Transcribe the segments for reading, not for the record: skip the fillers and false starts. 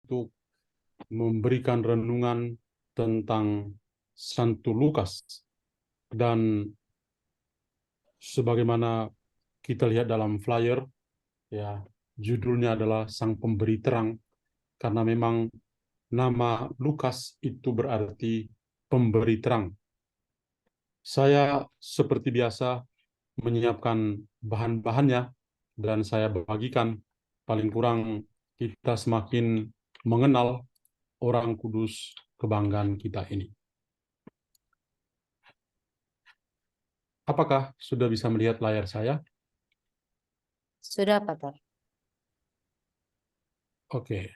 untuk memberikan renungan tentang Santo Lukas. Dan sebagaimana kita lihat dalam flyer, ya, judulnya adalah Sang Pemberi Terang, karena memang nama Lukas itu berarti pemberi terang. Saya seperti biasa menyiapkan bahan-bahannya dan saya bagikan, paling kurang kita semakin mengenal orang kudus kebanggaan kita ini. Apakah sudah bisa melihat layar saya? Sudah, Pater. Oke.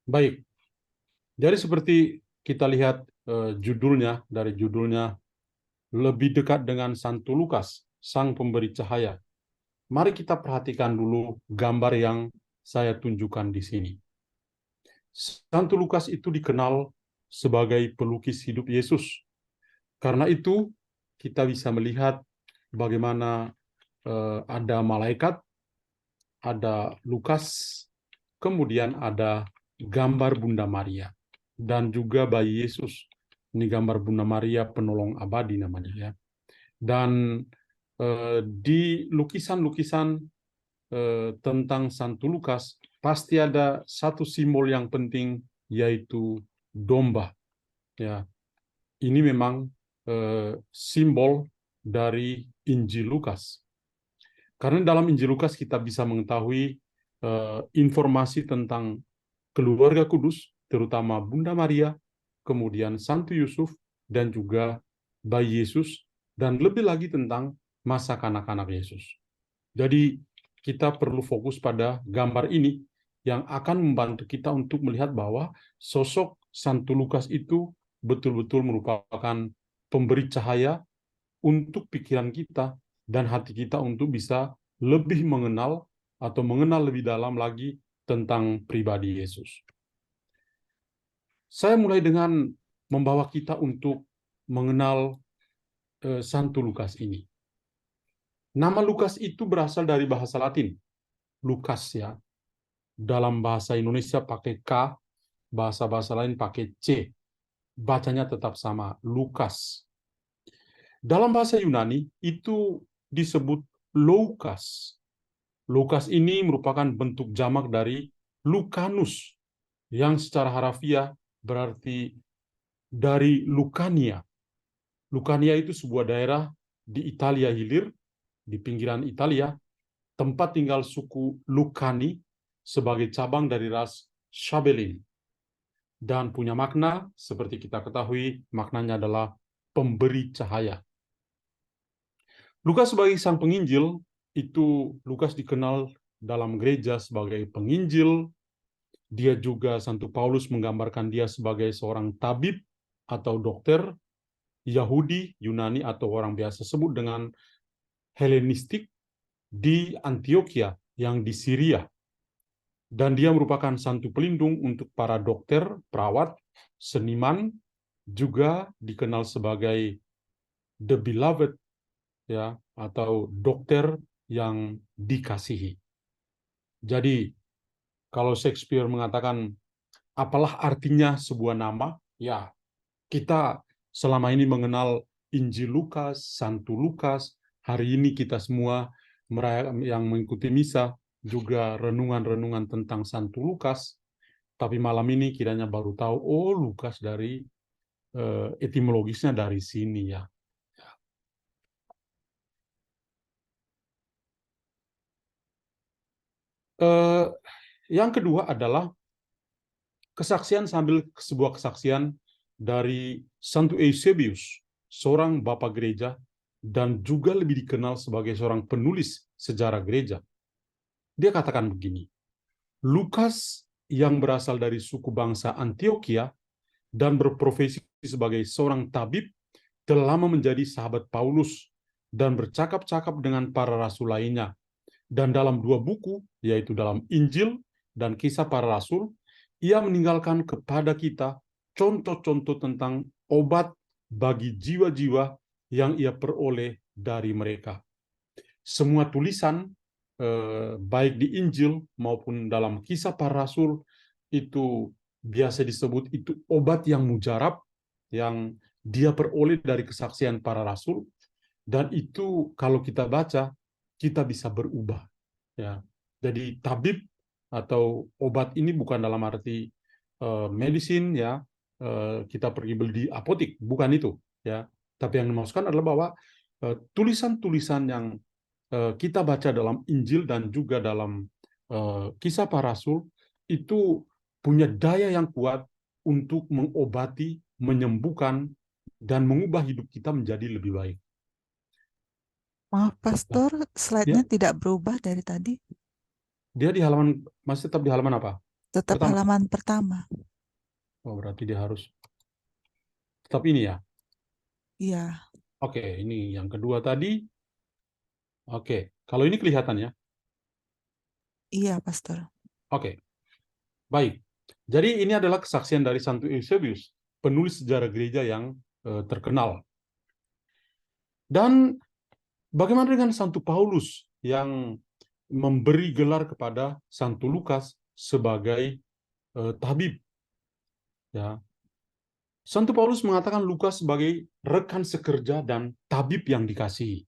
Baik. Jadi seperti kita lihat judulnya, dari judulnya lebih dekat dengan Santo Lukas, Sang Pemberi Cahaya. Mari kita perhatikan dulu gambar yang saya tunjukkan di sini. Santo Lukas itu dikenal sebagai pelukis hidup Yesus. Karena itu kita bisa melihat bagaimana ada malaikat, ada Lukas, kemudian ada gambar Bunda Maria, dan juga bayi Yesus. Ini gambar Bunda Maria penolong abadi namanya, ya. Dan di lukisan-lukisan tentang Santo Lukas pasti ada satu simbol yang penting, yaitu domba. Ya, ini memang simbol dari Injil Lukas. Karena dalam Injil Lukas kita bisa mengetahui informasi tentang keluarga kudus, terutama Bunda Maria, kemudian Santo Yusuf, dan juga bayi Yesus, dan lebih lagi tentang masa kanak-kanak Yesus. Jadi kita perlu fokus pada gambar ini yang akan membantu kita untuk melihat bahwa sosok Santo Lukas itu betul-betul merupakan pemberi cahaya untuk pikiran kita dan hati kita untuk bisa lebih mengenal atau mengenal lebih dalam lagi tentang pribadi Yesus. Saya mulai dengan membawa kita untuk mengenal Santo Lukas ini. Nama Lukas itu berasal dari bahasa Latin, Lukas, ya. Dalam bahasa Indonesia pakai K, bahasa-bahasa lain pakai C. Bacanya tetap sama, Lukas. Dalam bahasa Yunani itu disebut Loukas. Lukas ini merupakan bentuk jamak dari Lucanus, yang secara harafiah berarti dari Lucania. Lucania itu sebuah daerah di Italia Hilir, di pinggiran Italia, tempat tinggal suku Lucani sebagai cabang dari ras Schabelin. Dan punya makna, seperti kita ketahui, maknanya adalah pemberi cahaya. Lukas sebagai sang penginjil, itu Lukas dikenal dalam gereja sebagai penginjil. Dia juga, Santo Paulus menggambarkan dia sebagai seorang tabib atau dokter Yahudi, Yunani, atau orang biasa sebut dengan Helenistik di Antioquia yang di Syria. Dan dia merupakan santo pelindung untuk para dokter, perawat, seniman, juga dikenal sebagai the beloved, ya, atau dokter yang dikasihi. Jadi kalau Shakespeare mengatakan apalah artinya sebuah nama, ya, kita selama ini mengenal Injil Lukas, Santo Lukas. Hari ini kita semua yang mengikuti misa juga renungan-renungan tentang Santo Lukas. Tapi malam ini kiranya baru tahu, oh, Lukas dari etimologisnya dari sini, ya. Yang kedua adalah kesaksian sambil sebuah kesaksian dari Santo Eusebius, seorang bapak gereja dan juga lebih dikenal sebagai seorang penulis sejarah gereja. Dia katakan begini, Lukas yang berasal dari suku bangsa Antioquia dan berprofesi sebagai seorang tabib telah lama menjadi sahabat Paulus dan bercakap-cakap dengan para rasul lainnya. Dan dalam dua buku, yaitu dalam Injil dan Kisah Para Rasul, ia meninggalkan kepada kita contoh-contoh tentang obat bagi jiwa-jiwa yang ia peroleh dari mereka. Semua tulisan baik di Injil maupun dalam Kisah Para Rasul itu biasa disebut itu obat yang mujarab yang dia peroleh dari kesaksian para rasul, dan itu kalau kita baca kita bisa berubah, ya. Jadi tabib atau obat ini bukan dalam arti medisin, ya, kita pergi beli di apotik, bukan itu, ya. Tapi yang dimaksudkan adalah bahwa tulisan-tulisan yang kita baca dalam Injil dan juga dalam Kisah Para Rasul itu punya daya yang kuat untuk mengobati, menyembuhkan, dan mengubah hidup kita menjadi lebih baik. Maaf, Nah, Pastor, slide-nya ya, tidak berubah dari tadi. dia di halaman, masih tetap di halaman apa? Tetap Pertama. halaman pertama. Oh, berarti dia harus tetap ini, ya. Iya, Oke, ini yang kedua tadi. Oke, kalau ini kelihatan, ya. iya, Pastor. Oke, baik. Jadi ini adalah kesaksian dari Santo Eusebius, penulis sejarah gereja yang terkenal. Dan bagaimana dengan Santo Paulus yang memberi gelar kepada Santo Lukas sebagai tabib, ya. Santo Paulus mengatakan Lukas sebagai rekan sekerja dan tabib yang dikasihi.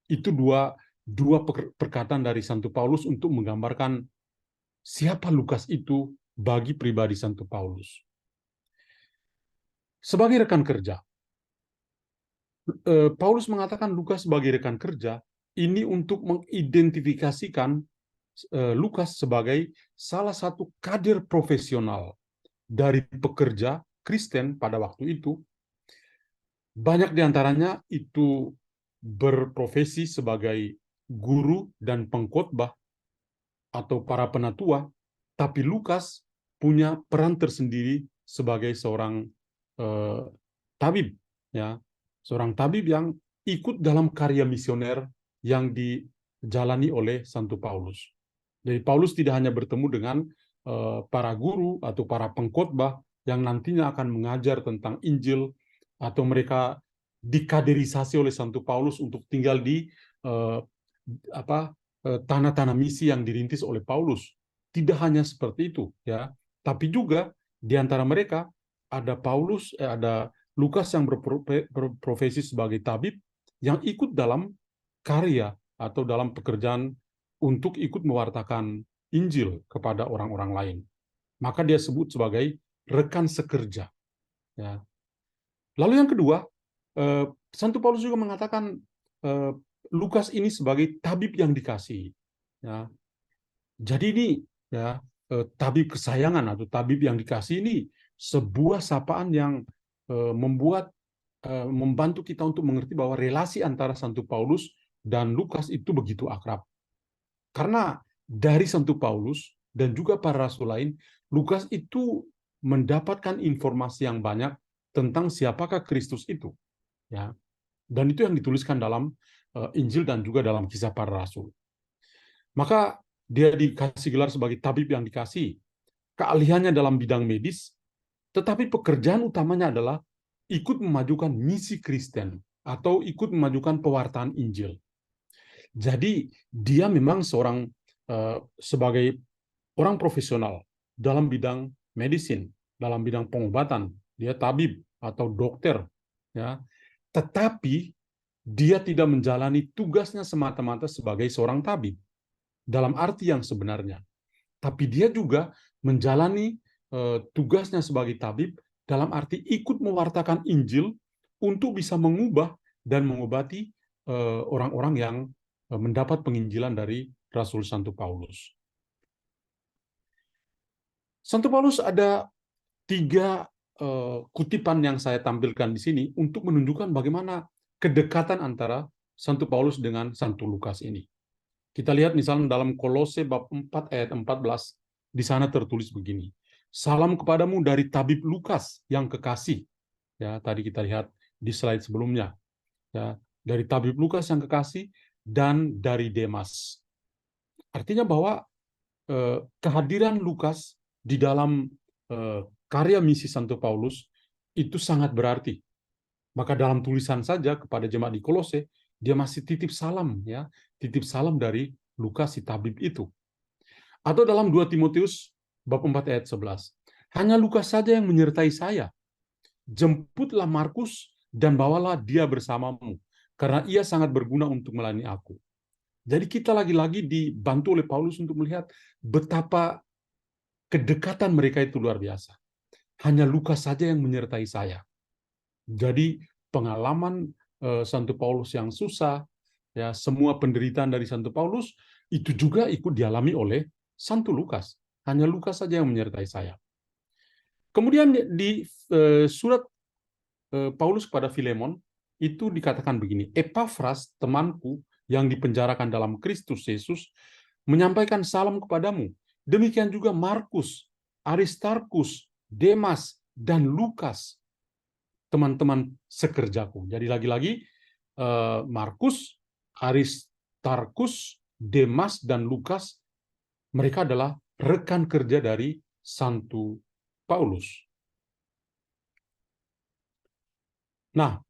Itu dua perkataan dari Santo Paulus untuk menggambarkan siapa Lukas itu bagi pribadi Santo Paulus. Sebagai rekan kerja, Paulus mengatakan Lukas sebagai rekan kerja ini untuk mengidentifikasikan Lukas sebagai salah satu kader profesional dari pekerja Kristen pada waktu itu. Banyak diantaranya itu berprofesi sebagai guru dan pengkhotbah atau para penatua, tapi Lukas punya peran tersendiri sebagai seorang tabib, ya, seorang tabib yang ikut dalam karya misioner yang dijalani oleh Santo Paulus. Jadi Paulus tidak hanya bertemu dengan para guru atau para pengkhotbah yang nantinya akan mengajar tentang Injil, atau mereka dikaderisasi oleh Santo Paulus untuk tinggal di tanah-tanah misi yang dirintis oleh Paulus. Tidak hanya seperti itu, ya, tapi juga di antara mereka ada ada Lukas yang berprofesi sebagai tabib yang ikut dalam karya atau dalam pekerjaan untuk ikut mewartakan Injil kepada orang-orang lain. Maka dia sebut sebagai rekan sekerja, ya. Lalu yang kedua, Santo Paulus juga mengatakan Lukas ini sebagai tabib yang dikasihi, ya. Jadi ini, ya, tabib kesayangan atau tabib yang dikasihi ini sebuah sapaan yang membantu kita untuk mengerti bahwa relasi antara Santo Paulus dan Lukas itu begitu akrab. Karena dari Santo Paulus dan juga para rasul lain, Lukas itu mendapatkan informasi yang banyak tentang siapakah Kristus itu, ya. Dan itu yang dituliskan dalam Injil dan juga dalam Kisah Para Rasul. Maka dia dikasih gelar sebagai tabib yang dikasihi. Keahliannya dalam bidang medis, tetapi pekerjaan utamanya adalah ikut memajukan misi Kristen atau ikut memajukan pewartaan Injil. Jadi dia memang sebagai orang profesional dalam bidang medisin, dalam bidang pengobatan, dia tabib atau dokter, ya. Tetapi dia tidak menjalani tugasnya semata-mata sebagai seorang tabib dalam arti yang sebenarnya, tapi dia juga menjalani tugasnya sebagai tabib dalam arti ikut mewartakan Injil untuk bisa mengubah dan mengobati orang-orang yang mendapat penginjilan dari Rasul Santo Paulus. Santo Paulus ada 3 kutipan yang saya tampilkan di sini untuk menunjukkan bagaimana kedekatan antara Santo Paulus dengan Santo Lukas ini. Kita lihat misalnya dalam Kolose bab 4 ayat 14, di sana tertulis begini. Salam kepadamu dari tabib Lukas yang kekasih. Ya, tadi kita lihat di slide sebelumnya. Ya, dari tabib Lukas yang kekasih dan dari Demas. Artinya bahwa kehadiran Lukas di dalam karya misi Santo Paulus itu sangat berarti. Maka dalam tulisan saja kepada jemaat di Kolose, dia masih titip salam, ya, titip salam dari Lukas si tabib itu. Atau dalam 2 Timotius bab 4 ayat 11. Hanya Lukas saja yang menyertai saya. Jemputlah Markus dan bawalah dia bersamamu, karena ia sangat berguna untuk melayani aku. Jadi kita lagi-lagi dibantu oleh Paulus untuk melihat betapa kedekatan mereka itu luar biasa. Hanya Lukas saja yang menyertai saya. Jadi pengalaman Santo Paulus yang susah, ya semua penderitaan dari Santo Paulus itu juga ikut dialami oleh Santo Lukas. Hanya Lukas saja yang menyertai saya. Kemudian di surat Paulus kepada Filemon itu dikatakan begini, Epafras temanku yang dipenjarakan dalam Kristus Yesus menyampaikan salam kepadamu. Demikian juga Markus, Aristarkus, Demas, dan Lukas, teman-teman sekerjaku. Jadi lagi-lagi Markus, Aristarkus, Demas, dan Lukas, mereka adalah rekan kerja dari Santo Paulus. Nah,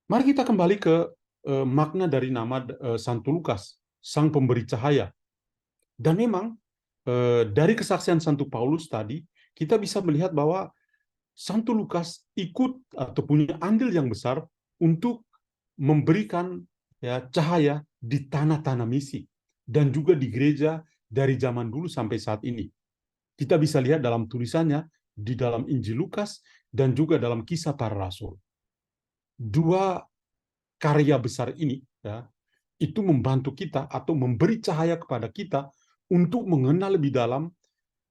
mari kita kembali ke makna dari nama Santo Lukas, sang pemberi cahaya. Dan memang dari kesaksian Santo Paulus tadi, kita bisa melihat bahwa Santo Lukas ikut atau punya andil yang besar untuk memberikan cahaya di tanah-tanah misi dan juga di gereja dari zaman dulu sampai saat ini. Kita bisa lihat dalam tulisannya di dalam Injil Lukas dan juga dalam Kisah Para Rasul. Dua karya besar ini itu membantu kita atau memberi cahaya kepada kita untuk mengenal lebih dalam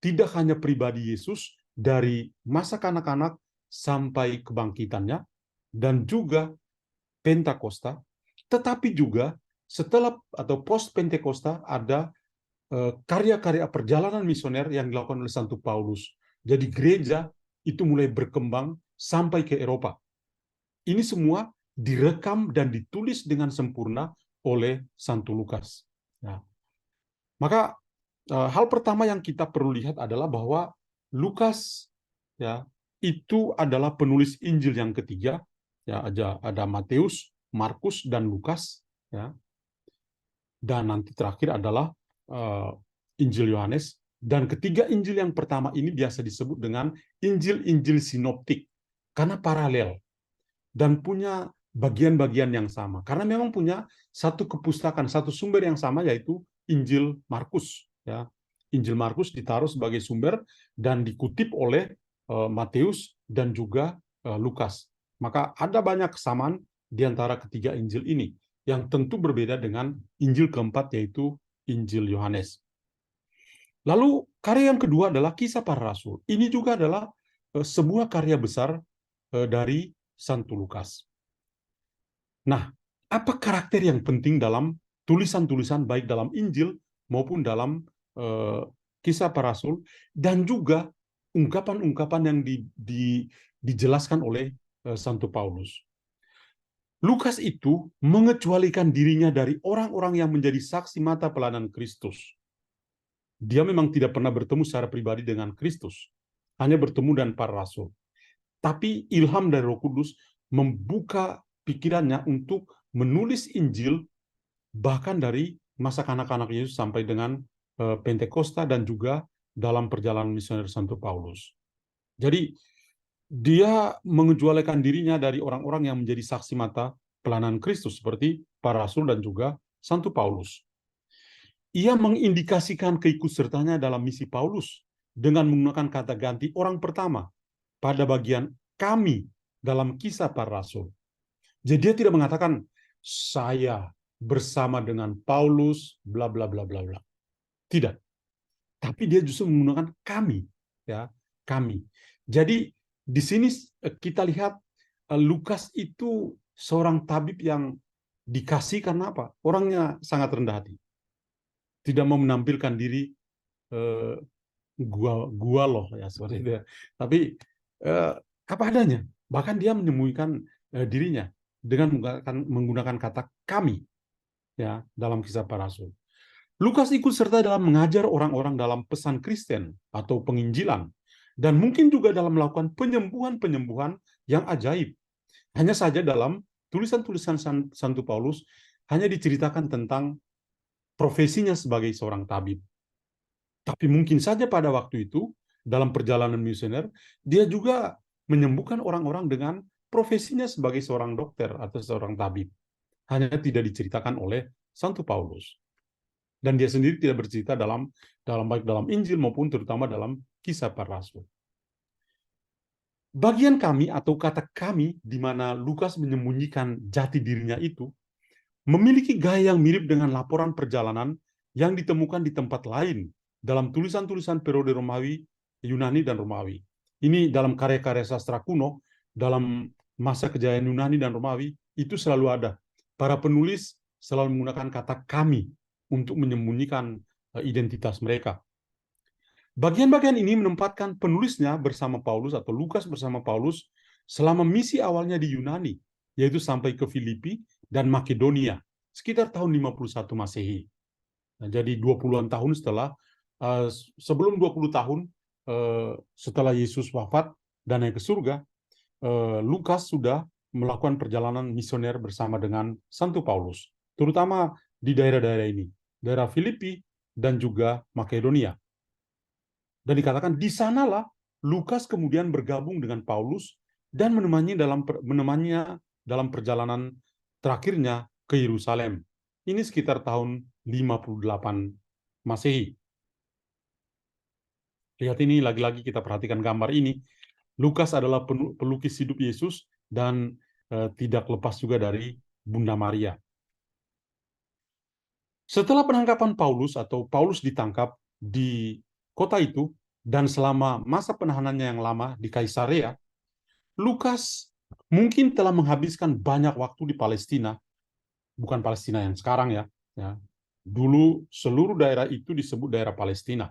tidak hanya pribadi Yesus dari masa kanak-kanak sampai kebangkitannya dan juga Pentakosta, tetapi juga setelah atau post Pentakosta ada karya-karya perjalanan misioner yang dilakukan oleh Santo Paulus. Jadi gereja itu mulai berkembang sampai ke Eropa. Ini semua direkam dan ditulis dengan sempurna oleh Santo Lukas. Nah, maka hal pertama yang kita perlu lihat adalah bahwa Lukas itu adalah penulis Injil yang ketiga. Ada Matius, Markus, dan Lukas. Dan nanti terakhir adalah Injil Yohanes. Dan ketiga Injil yang pertama ini biasa disebut dengan Injil-Injil sinoptik karena paralel dan punya bagian-bagian yang sama. Karena memang punya satu kepustakaan, satu sumber yang sama, yaitu Injil Markus. Injil Markus ditaruh sebagai sumber dan dikutip oleh Matius dan juga Lukas. Maka ada banyak kesamaan di antara ketiga Injil ini, yang tentu berbeda dengan Injil keempat, yaitu Injil Yohanes. Lalu karya yang kedua adalah Kisah Para Rasul. Ini juga adalah sebuah karya besar dari Santo Lukas. Nah, apa karakter yang penting dalam tulisan-tulisan baik dalam Injil maupun dalam Kisah Para Rasul dan juga ungkapan-ungkapan yang dijelaskan oleh Santo Paulus? Lukas itu mengecualikan dirinya dari orang-orang yang menjadi saksi mata pelayanan Kristus. Dia memang tidak pernah bertemu secara pribadi dengan Kristus, hanya bertemu dengan para rasul. Tapi ilham dari Roh Kudus membuka pikirannya untuk menulis Injil bahkan dari masa kanak-kanak Yesus sampai dengan Pentakosta dan juga dalam perjalanan misioner Santo Paulus. Jadi dia mengecualikan dirinya dari orang-orang yang menjadi saksi mata pelayanan Kristus seperti para rasul dan juga Santo Paulus. Ia mengindikasikan keikutsertanya dalam misi Paulus dengan menggunakan kata ganti orang pertama pada bagian kami dalam Kisah Para Rasul. Jadi dia tidak mengatakan saya bersama dengan Paulus bla bla bla bla bla. Tidak. Tapi dia justru menggunakan kami, kami. Jadi di sini kita lihat Lukas itu seorang tabib yang dikasih karena apa? Orangnya sangat rendah hati. Tidak mau menampilkan diri gua loh seperti itu. Tapi apa adanya. Bahkan dia menyembunyikan dirinya dengan menggunakan kata kami dalam Kisah Para Rasul. Lukas ikut serta dalam mengajar orang-orang dalam pesan Kristen atau penginjilan dan mungkin juga dalam melakukan penyembuhan-penyembuhan yang ajaib. Hanya saja dalam tulisan-tulisan Santo Paulus hanya diceritakan tentang profesinya sebagai seorang tabib. Tapi mungkin saja pada waktu itu, dalam perjalanan misioner, dia juga menyembuhkan orang-orang dengan profesinya sebagai seorang dokter atau seorang tabib. Hanya tidak diceritakan oleh Santo Paulus. Dan dia sendiri tidak bercerita baik dalam Injil maupun terutama dalam Kisah Para Rasul. Bagian kami atau kata kami di mana Lukas menyembunyikan jati dirinya itu memiliki gaya yang mirip dengan laporan perjalanan yang ditemukan di tempat lain dalam tulisan-tulisan periode Romawi, Yunani, dan Romawi. Ini dalam karya-karya sastra kuno, dalam masa kejayaan Yunani dan Romawi, itu selalu ada. Para penulis selalu menggunakan kata kami untuk menyembunyikan identitas mereka. Bagian-bagian ini menempatkan penulisnya bersama Paulus atau Lukas bersama Paulus selama misi awalnya di Yunani, yaitu sampai ke Filipi dan Makedonia, sekitar tahun 51 Masehi. Nah, jadi 20-an tahun sebelum 20 tahun setelah Yesus wafat dan naik ke surga, Lukas sudah melakukan perjalanan misioner bersama dengan Santo Paulus, terutama di daerah-daerah ini, daerah Filipi dan juga Makedonia. Dan dikatakan di sanalah Lukas kemudian bergabung dengan Paulus dan menemaninya dalam perjalanan terakhirnya ke Yerusalem. Ini sekitar tahun 58 Masehi. Lihat ini, lagi-lagi kita perhatikan gambar ini. Lukas adalah pelukis hidup Yesus dan tidak lepas juga dari Bunda Maria. Setelah penangkapan Paulus atau Paulus ditangkap di kota itu dan selama masa penahanannya yang lama di Kaisarea, Lukas mungkin telah menghabiskan banyak waktu di Palestina, bukan Palestina yang sekarang ya. Dulu seluruh daerah itu disebut daerah Palestina.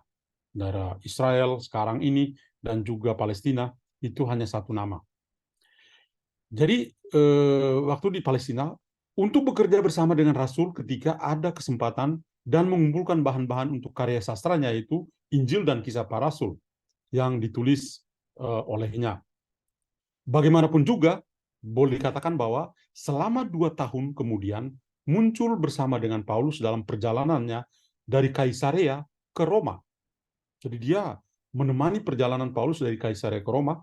Daerah Israel sekarang ini dan juga Palestina itu hanya satu nama. Jadi waktu di Palestina untuk bekerja bersama dengan Rasul ketika ada kesempatan dan mengumpulkan bahan-bahan untuk karya sastranya, yaitu Injil dan Kisah Para Rasul yang ditulis olehnya. Bagaimanapun juga, boleh dikatakan bahwa selama 2 tahun kemudian muncul bersama dengan Paulus dalam perjalanannya dari Kaisarea ke Roma. Jadi dia menemani perjalanan Paulus dari Kaisarea ke Roma.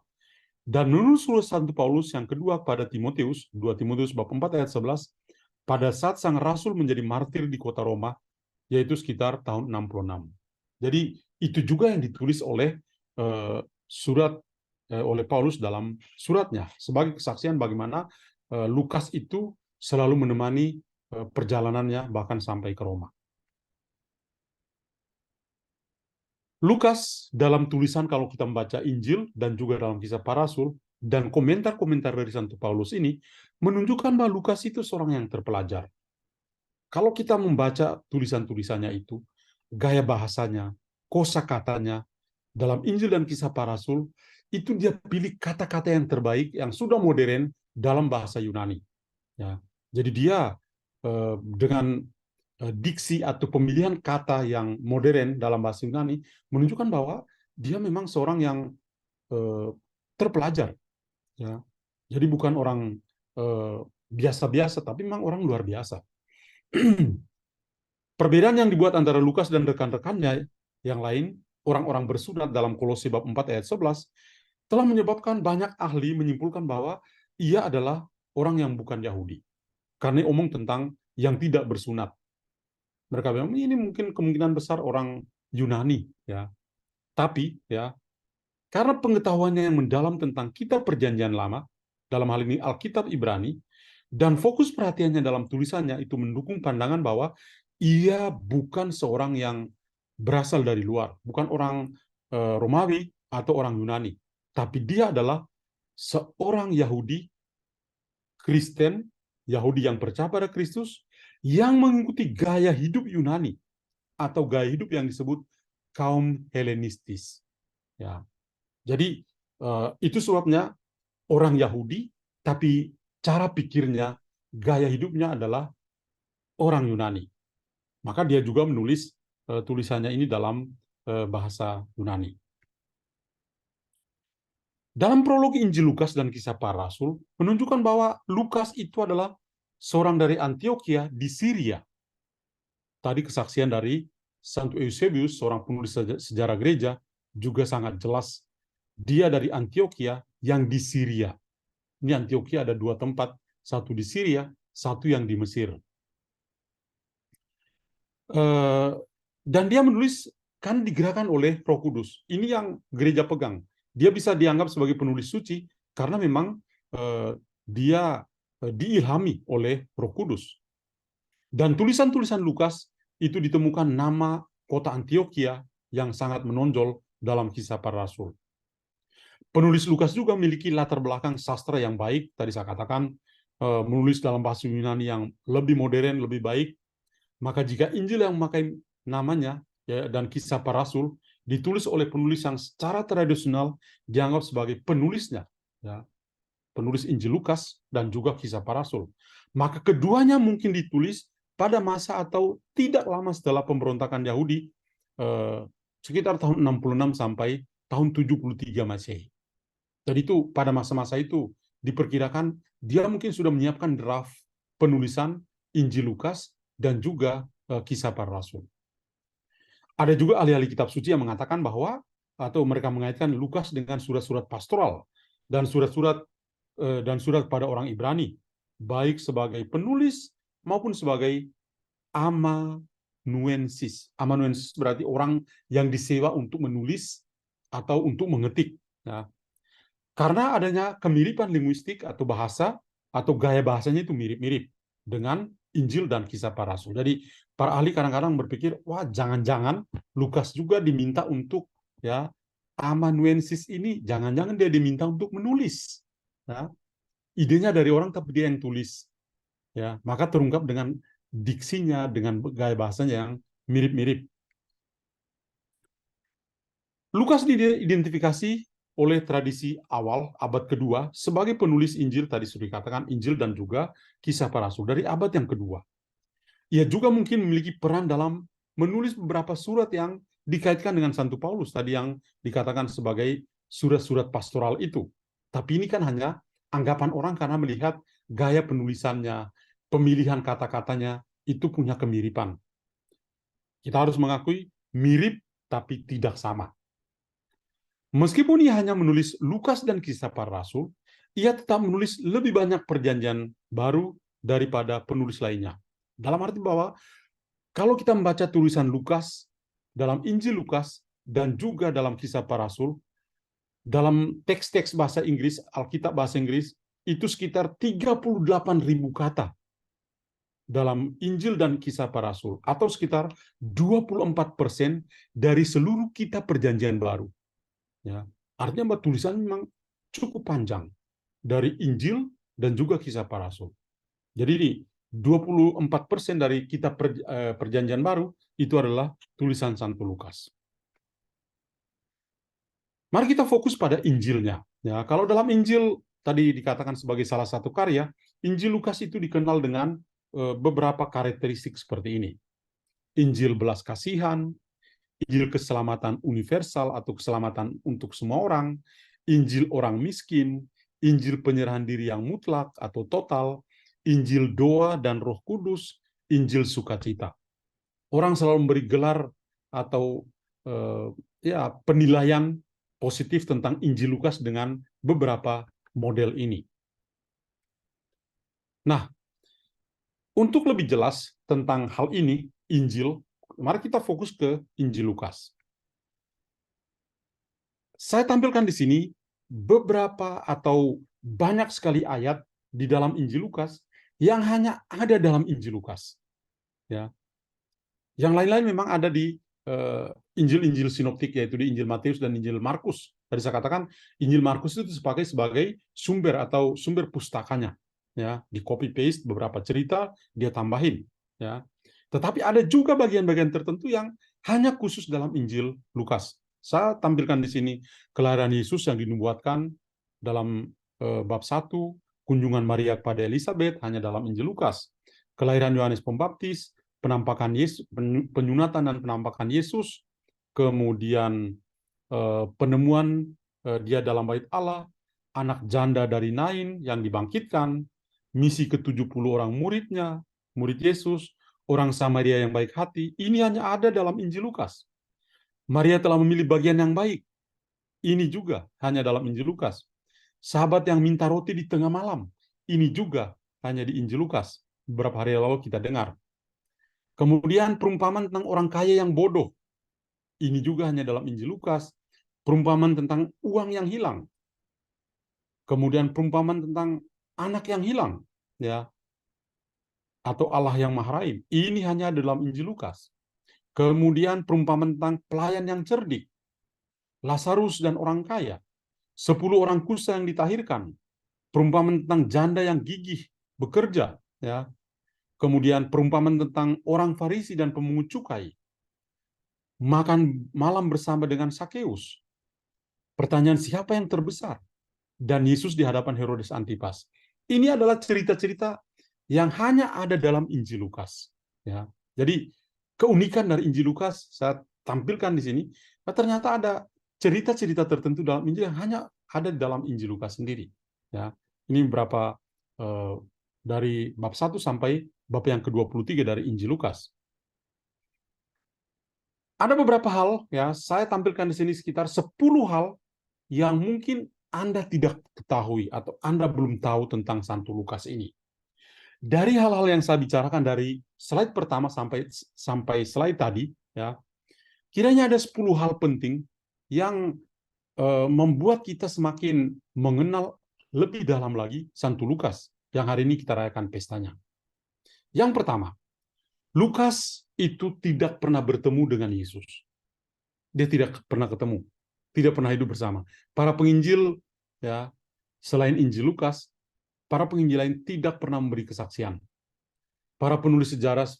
Dan menurut surat Santo Paulus yang kedua pada Timotius, 2 Timotius bab 4 ayat 11, pada saat sang rasul menjadi martir di kota Roma, yaitu sekitar tahun 66. Jadi itu juga yang ditulis oleh oleh Paulus dalam suratnya sebagai kesaksian bagaimana Lukas itu selalu menemani perjalanannya bahkan sampai ke Roma. Lukas dalam tulisan, kalau kita membaca Injil dan juga dalam Kisah Para Rasul dan komentar-komentar dari Santo Paulus ini menunjukkan bahwa Lukas itu seorang yang terpelajar. Kalau kita membaca tulisan-tulisannya itu, gaya bahasanya, kosakatanya dalam Injil dan Kisah Para Rasul itu dia pilih kata-kata yang terbaik yang sudah modern dalam bahasa Yunani. Ya. Jadi dia dengan diksi atau pemilihan kata yang modern dalam bahasa Yunani menunjukkan bahwa dia memang seorang yang terpelajar. Ya. Jadi bukan orang biasa-biasa, tapi memang orang luar biasa. Perbedaan yang dibuat antara Lukas dan rekan-rekannya yang lain, orang-orang bersunat dalam Kolose bab 4 ayat 11, telah menyebabkan banyak ahli menyimpulkan bahwa ia adalah orang yang bukan Yahudi. Karena omong tentang yang tidak bersunat. Mereka bilang, ini mungkin kemungkinan besar orang Yunani. Ya. Tapi, ya, karena pengetahuannya yang mendalam tentang kitab perjanjian lama, dalam hal ini Alkitab Ibrani, dan fokus perhatiannya dalam tulisannya itu mendukung pandangan bahwa ia bukan seorang yang berasal dari luar, bukan orang Romawi atau orang Yunani, tapi dia adalah seorang Yahudi, Kristen, Yahudi yang percaya pada Kristus, yang mengikuti gaya hidup Yunani atau gaya hidup yang disebut kaum Helenistis. Ya. Jadi itu sebabnya orang Yahudi, tapi cara pikirnya, gaya hidupnya adalah orang Yunani. Maka dia juga menulis tulisannya ini dalam bahasa Yunani. Dalam prolog Injil Lukas dan Kisah Para Rasul menunjukkan bahwa Lukas itu adalah seorang dari Antiokhia di Syria. tadi kesaksian dari Santo Eusebius, seorang penulis sejarah gereja, juga sangat jelas. Dia dari Antioquia yang di Syria. Ini Antioquia ada 2 tempat, satu di Syria, satu yang di Mesir. Dan dia menulis kan digerakkan oleh Roh Kudus. Ini yang gereja pegang. Dia bisa dianggap sebagai penulis suci karena memang dia diilhami oleh Roh Kudus. Dan tulisan-tulisan Lukas itu ditemukan nama kota Antioquia yang sangat menonjol dalam Kisah Para Rasul. Penulis Lukas juga memiliki latar belakang sastra yang baik. Tadi saya katakan menulis dalam bahasa Yunani yang lebih modern, lebih baik. Maka jika Injil yang memakai namanya ya, dan Kisah Para Rasul ditulis oleh penulis yang secara tradisional dianggap sebagai penulisnya, ya, penulis Injil Lukas dan juga Kisah Para Rasul, maka keduanya mungkin ditulis pada masa atau tidak lama setelah pemberontakan Yahudi, sekitar tahun 66 sampai tahun 73 Masehi. Jadi itu pada masa-masa itu diperkirakan dia mungkin sudah menyiapkan draft penulisan Injil Lukas dan juga Kisah Para Rasul. Ada juga ahli-ahli kitab suci yang mengatakan bahwa atau mereka mengaitkan Lukas dengan surat-surat pastoral dan surat pada orang Ibrani, baik sebagai penulis maupun sebagai amanuensis. Amanuensis berarti orang yang disewa untuk menulis atau untuk mengetik. Ya. Karena adanya kemiripan linguistik atau bahasa atau gaya bahasanya itu mirip-mirip dengan Injil dan Kisah Para Rasul. Jadi para ahli kadang-kadang berpikir, wah jangan-jangan Lukas juga diminta untuk ya amanuensis ini, jangan-jangan dia diminta untuk menulis. Ya. Idenya dari orang tapi dia yang tulis. Ya, maka terungkap dengan diksinya, dengan gaya bahasanya yang mirip-mirip. Lukas diidentifikasi oleh tradisi awal abad kedua sebagai penulis Injil, tadi sudah dikatakan Injil dan juga Kisah Para Rasul dari abad yang kedua. Ia juga mungkin memiliki peran dalam menulis beberapa surat yang dikaitkan dengan Santo Paulus tadi yang dikatakan sebagai surat-surat pastoral itu. Tapi ini kan hanya anggapan orang karena melihat gaya penulisannya, pemilihan kata-katanya itu punya kemiripan. Kita harus mengakui mirip tapi tidak sama. Meskipun ia hanya menulis Lukas dan Kisah Para Rasul, ia tetap menulis lebih banyak perjanjian baru daripada penulis lainnya. Dalam arti bahwa kalau kita membaca tulisan Lukas, dalam Injil Lukas, dan juga dalam Kisah Para Rasul, dalam teks-teks bahasa Inggris, Alkitab bahasa Inggris, itu sekitar 38.000 kata dalam Injil dan Kisah Para Rasul, atau sekitar 24% dari seluruh kitab perjanjian baru. Ya, artinya tulisan memang cukup panjang dari Injil dan juga Kisah Para Rasul. Jadi ini 24% dari kitab perjanjian baru itu adalah tulisan Santo Lukas. Mari kita fokus pada Injilnya. Ya, kalau dalam Injil tadi dikatakan sebagai salah satu karya, Injil Lukas itu dikenal dengan beberapa karakteristik seperti ini. Injil belas kasihan, Injil keselamatan universal atau keselamatan untuk semua orang, Injil orang miskin, Injil penyerahan diri yang mutlak atau total, Injil doa dan Roh Kudus, Injil sukacita. Orang selalu memberi gelar atau penilaian positif tentang Injil Lukas dengan beberapa model ini. Nah, untuk lebih jelas tentang hal ini, Injil, mari kita fokus ke Injil Lukas. Saya tampilkan di sini beberapa atau banyak sekali ayat di dalam Injil Lukas yang hanya ada dalam Injil Lukas. Ya. Yang lain-lain memang ada di Injil-Injil sinoptik, yaitu di Injil Matius dan Injil Markus. Tadi saya katakan Injil Markus itu dipakai sebagai sumber atau sumber pustakanya. Ya, di copy paste beberapa cerita dia tambahin. Ya. Tetapi ada juga bagian-bagian tertentu yang hanya khusus dalam Injil Lukas. Saya tampilkan di sini kelahiran Yesus yang dinubuatkan dalam bab 1, kunjungan Maria kepada Elizabeth hanya dalam Injil Lukas. Kelahiran Yohanes Pembaptis, penampakan Yesus, penyunatan dan penampakan Yesus, kemudian penemuan dia dalam bait Allah, anak janda dari Nain yang dibangkitkan, misi ke-70 orang muridnya, murid Yesus, orang Samaria yang baik hati, ini hanya ada dalam Injil Lukas. Maria telah memilih bagian yang baik, ini juga hanya dalam Injil Lukas. Sahabat yang minta roti di tengah malam, ini juga hanya di Injil Lukas. Beberapa hari lalu kita dengar. Kemudian perumpamaan tentang orang kaya yang bodoh, ini juga hanya dalam Injil Lukas. Perumpamaan tentang uang yang hilang. Kemudian perumpamaan tentang anak yang hilang, ya, atau Allah yang Maha Rahim. Ini hanya dalam Injil Lukas. Kemudian perumpamaan tentang pelayan yang cerdik, Lazarus dan orang kaya, 10 orang kusta yang ditahirkan, perumpamaan tentang janda yang gigih bekerja, ya. Kemudian perumpamaan tentang orang Farisi dan pemungut cukai, makan malam bersama dengan Sakeus. Pertanyaan siapa yang terbesar? Dan Yesus di hadapan Herodes Antipas. Ini adalah cerita-cerita yang hanya ada dalam Injil Lukas. Ya. Jadi keunikan dari Injil Lukas saya tampilkan di sini, ternyata ada cerita-cerita tertentu dalam Injil yang hanya ada dalam Injil Lukas sendiri. Ya. Ini beberapa dari bab 1 sampai bab yang ke-23 dari Injil Lukas. Ada beberapa hal, ya, saya tampilkan di sini sekitar 10 hal yang mungkin Anda tidak ketahui atau Anda belum tahu tentang Santo Lukas ini. Dari hal-hal yang saya bicarakan dari slide pertama sampai slide tadi, ya, kiranya ada 10 hal penting yang membuat kita semakin mengenal lebih dalam lagi Santo Lukas yang hari ini kita rayakan pestanya. Yang pertama, Lukas itu tidak pernah bertemu dengan Yesus. Dia tidak pernah ketemu, tidak pernah hidup bersama. Para penginjil, ya, selain Injil Lukas, para penginjil lain tidak pernah memberi kesaksian. Para penulis sejarah,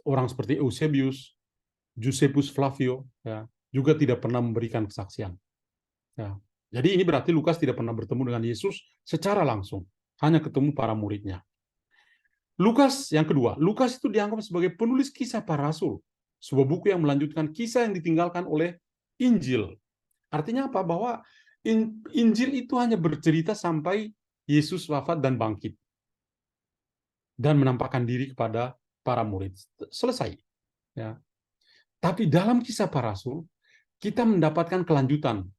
orang seperti Eusebius, Josephus Flavio, ya, juga tidak pernah memberikan kesaksian. Ya. Jadi ini berarti Lukas tidak pernah bertemu dengan Yesus secara langsung, hanya ketemu para muridnya. Lukas yang kedua, Lukas itu dianggap sebagai penulis kisah para rasul, sebuah buku yang melanjutkan kisah yang ditinggalkan oleh Injil. Artinya apa? Bahwa Injil itu hanya bercerita sampai Yesus wafat dan bangkit dan menampakkan diri kepada para murid. Selesai. Ya. Tapi dalam kisah para rasul, kita mendapatkan kelanjutan.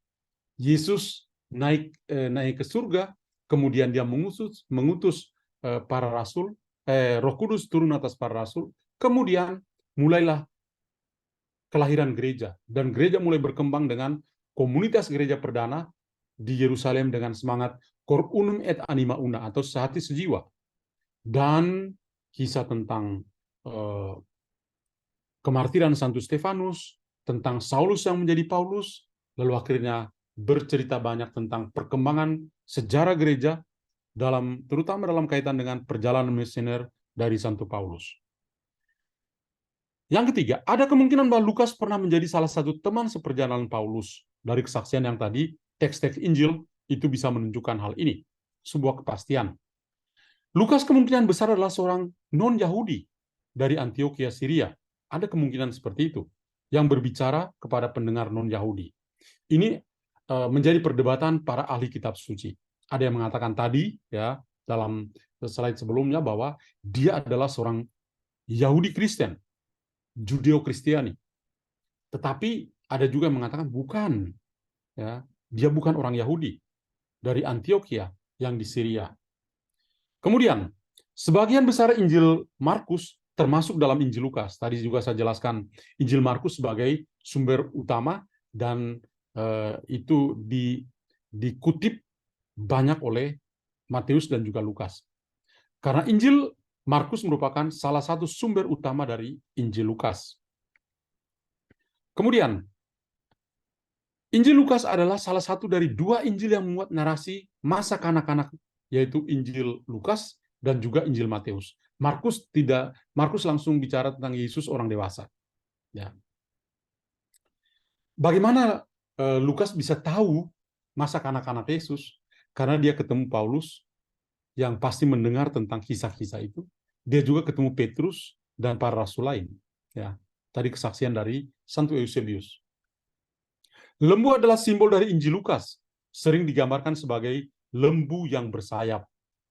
Yesus naik ke surga, kemudian dia mengutus para rasul, Roh Kudus turun atas para rasul, kemudian mulailah kelahiran gereja, dan gereja mulai berkembang dengan komunitas gereja perdana di Yerusalem dengan semangat cor unum et anima una, atau sehati sejiwa, dan kisah tentang kemartiran Santo Stefanus, tentang Saulus yang menjadi Paulus, lalu akhirnya bercerita banyak tentang perkembangan sejarah gereja, terutama dalam kaitan dengan perjalanan misioner dari Santo Paulus. Yang ketiga, ada kemungkinan bahwa Lukas pernah menjadi salah satu teman seperjalanan Paulus. Dari kesaksian yang tadi, teks-teks Injil itu bisa menunjukkan hal ini. Sebuah kepastian. Lukas kemungkinan besar adalah seorang non-Yahudi dari Antioquia, Syria. Ada kemungkinan seperti itu, yang berbicara kepada pendengar non-Yahudi. Ini menjadi perdebatan para ahli kitab suci. Ada yang mengatakan tadi, ya, dalam slide sebelumnya, bahwa dia adalah seorang Yahudi Kristen, Judeo-Kristiani. Tetapi ada juga yang mengatakan bukan, ya, dia bukan orang Yahudi dari Antioquia yang di Syria. Kemudian sebagian besar Injil Markus termasuk dalam Injil Lukas. Tadi juga saya jelaskan Injil Markus sebagai sumber utama, dan itu dikutip banyak oleh Matius dan juga Lukas. Karena Injil Markus merupakan salah satu sumber utama dari Injil Lukas. Kemudian, Injil Lukas adalah salah satu dari 2 Injil yang memuat narasi masa kanak-kanak, yaitu Injil Lukas dan juga Injil Matius. Markus langsung bicara tentang Yesus orang dewasa. Ya. Bagaimana Lukas bisa tahu masa kanak-kanak Yesus? Karena dia ketemu Paulus, yang pasti mendengar tentang kisah-kisah itu. Dia juga ketemu Petrus dan para rasul lain. Ya, tadi kesaksian dari Santo Eusebius. Lembu adalah simbol dari Injil Lukas, sering digambarkan sebagai lembu yang bersayap.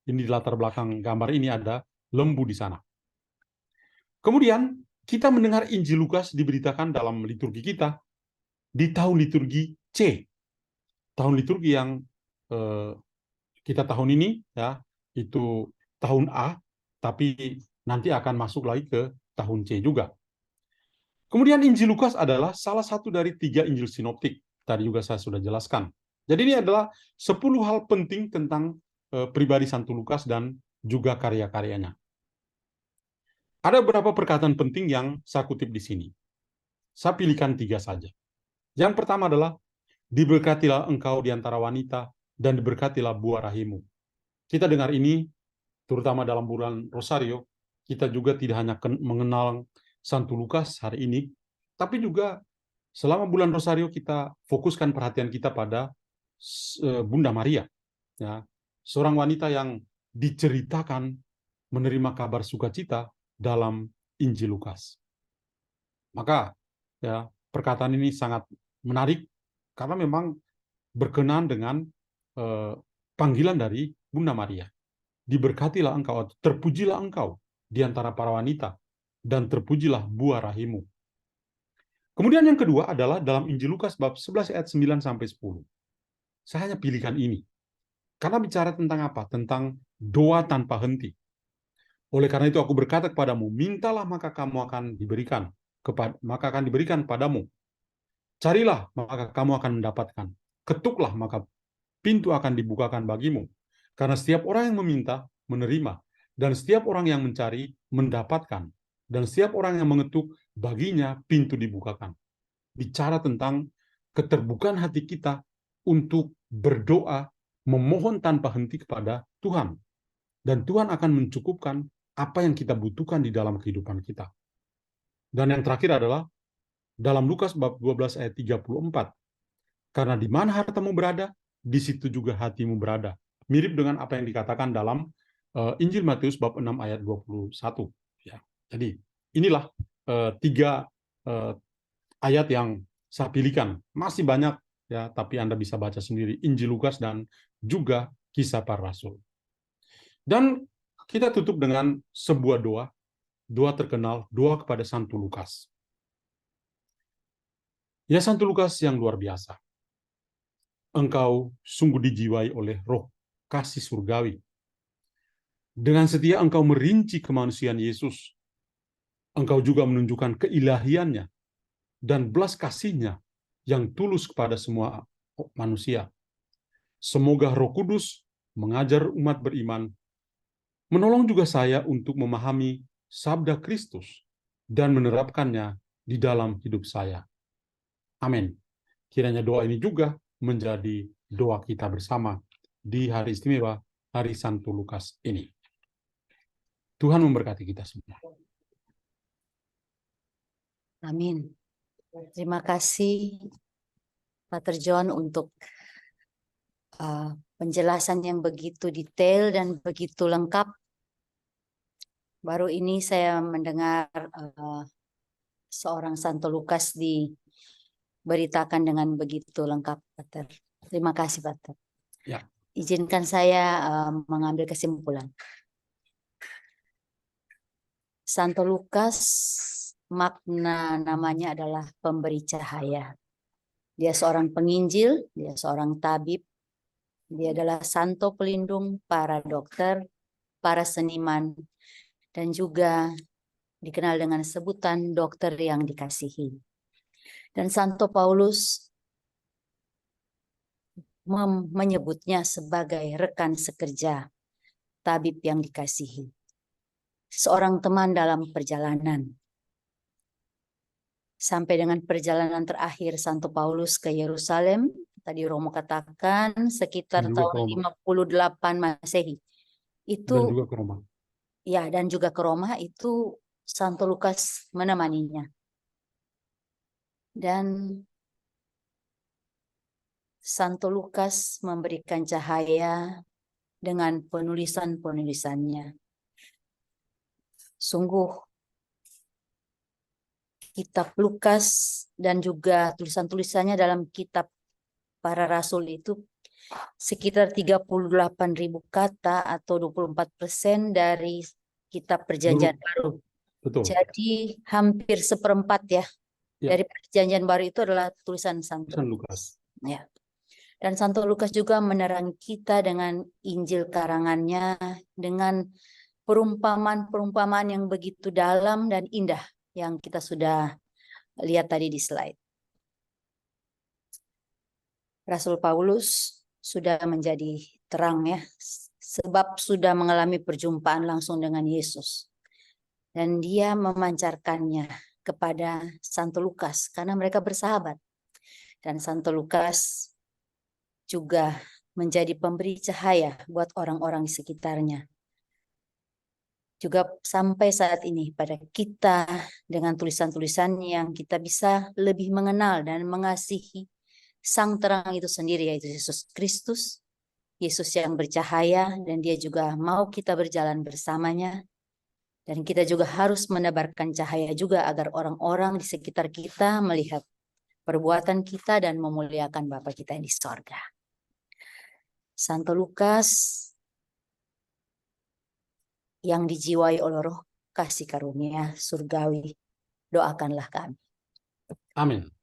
Ini di latar belakang gambar ini ada lembu di sana. Kemudian kita mendengar Injil Lukas diberitakan dalam liturgi kita di tahun liturgi C. Tahun liturgi yang kita tahun ini ya itu tahun A, tapi nanti akan masuk lagi ke tahun C juga. Kemudian Injil Lukas adalah salah satu dari 3 Injil sinoptik. Tadi juga saya sudah jelaskan. Jadi ini adalah 10 hal penting tentang pribadi Santo Lukas dan juga karya-karyanya. Ada beberapa perkataan penting yang saya kutip di sini. Saya pilihkan 3 saja. Yang pertama adalah, diberkatilah engkau di antara wanita, dan diberkatilah buah rahimmu. Kita dengar ini, terutama dalam bulan Rosario, kita juga tidak hanya mengenal Santo Lukas hari ini, tapi juga selama bulan Rosario kita fokuskan perhatian kita pada Bunda Maria, ya, seorang wanita yang diceritakan menerima kabar sukacita dalam Injil Lukas. Maka ya perkataan ini sangat menarik karena memang berkenaan dengan panggilan dari Bunda Maria. Diberkatilah engkau, terpujilah engkau di antara para wanita, dan terpujilah buah rahimmu. Kemudian yang kedua adalah dalam Injil Lukas bab 11 ayat 9 sampai 10. Saya hanya pilihkan ini karena bicara tentang apa? Tentang doa tanpa henti. Oleh karena itu aku berkata kepadamu, mintalah maka kamu akan diberikan, maka akan diberikan padamu. Carilah maka kamu akan mendapatkan. Ketuklah maka pintu akan dibukakan bagimu. Karena setiap orang yang meminta, menerima. Dan setiap orang yang mencari, mendapatkan. Dan setiap orang yang mengetuk, baginya pintu dibukakan. Bicara tentang keterbukaan hati kita untuk berdoa, memohon tanpa henti kepada Tuhan. Dan Tuhan akan mencukupkan apa yang kita butuhkan di dalam kehidupan kita. Dan yang terakhir adalah dalam Lukas bab 12 ayat 34. Karena di mana hartamu berada, di situ juga hatimu berada. Mirip dengan apa yang dikatakan dalam Injil Matius bab 6 ayat 21. Ya. Jadi inilah 3 ayat yang saya pilihkan. Masih banyak ya, tapi Anda bisa baca sendiri Injil Lukas dan juga Kisah Para Rasul. Dan kita tutup dengan sebuah doa terkenal, doa kepada Santo Lukas. Ya Santo Lukas yang luar biasa. Engkau sungguh dijiwai oleh roh kasih surgawi. Dengan setia engkau merinci kemanusiaan Yesus. Engkau juga menunjukkan keilahiannya dan belas kasihnya yang tulus kepada semua manusia. Semoga Roh Kudus mengajar umat beriman, menolong juga saya untuk memahami sabda Kristus dan menerapkannya di dalam hidup saya. Amin. Kiranya doa ini juga menjadi doa kita bersama di hari istimewa Hari Santo Lukas ini. Tuhan memberkati kita semua. Amin. Terima kasih Pater John untuk penjelasan yang begitu detail dan begitu lengkap. Baru ini saya mendengar seorang Santo Lukas diberitakan dengan begitu lengkap, Pater. Terima kasih, Pater. Ya. Izinkan saya mengambil kesimpulan. Santo Lukas, makna namanya adalah pemberi cahaya. Dia seorang penginjil, dia seorang tabib, dia adalah santo pelindung para dokter, para seniman, dan juga dikenal dengan sebutan dokter yang dikasihi. Dan Santo Paulus menyebutnya sebagai rekan sekerja, tabib yang dikasihi. Seorang teman dalam perjalanan. Sampai dengan perjalanan terakhir Santo Paulus ke Yerusalem, tadi Romo katakan sekitar tahun 58 Masehi. Itu dan juga ke Roma. Ya, dan juga ke Roma, itu Santo Lukas menemaninya. Dan Santo Lukas memberikan cahaya dengan penulisan-penulisannya. Sungguh kitab Lukas dan juga tulisan-tulisannya dalam kitab para rasul itu sekitar 38.000 kata atau 24% dari kitab Perjanjian Baru. Betul. Jadi hampir seperempat ya, Ya. dari Perjanjian Baru itu adalah tulisan Santo Tulisan Lukas. Lukas. Ya. Dan Santo Lukas juga menerangi kita dengan Injil karangannya, dengan perumpamaan-perumpamaan yang begitu dalam dan indah yang kita sudah lihat tadi di slide. Rasul Paulus sudah menjadi terang ya, sebab sudah mengalami perjumpaan langsung dengan Yesus. Dan dia memancarkannya kepada Santo Lukas karena mereka bersahabat. Dan Santo Lukas juga menjadi pemberi cahaya buat orang-orang di sekitarnya. Juga sampai saat ini pada kita dengan tulisan-tulisan yang kita bisa lebih mengenal dan mengasihi Sang Terang itu sendiri, yaitu Yesus Kristus, Yesus yang bercahaya, dan dia juga mau kita berjalan bersamanya. Dan kita juga harus menebarkan cahaya juga agar orang-orang di sekitar kita melihat perbuatan kita dan memuliakan Bapa kita yang di sorga. Santo Lukas yang dijiwai oleh Roh kasih karunia surgawi, doakanlah kami. Amin.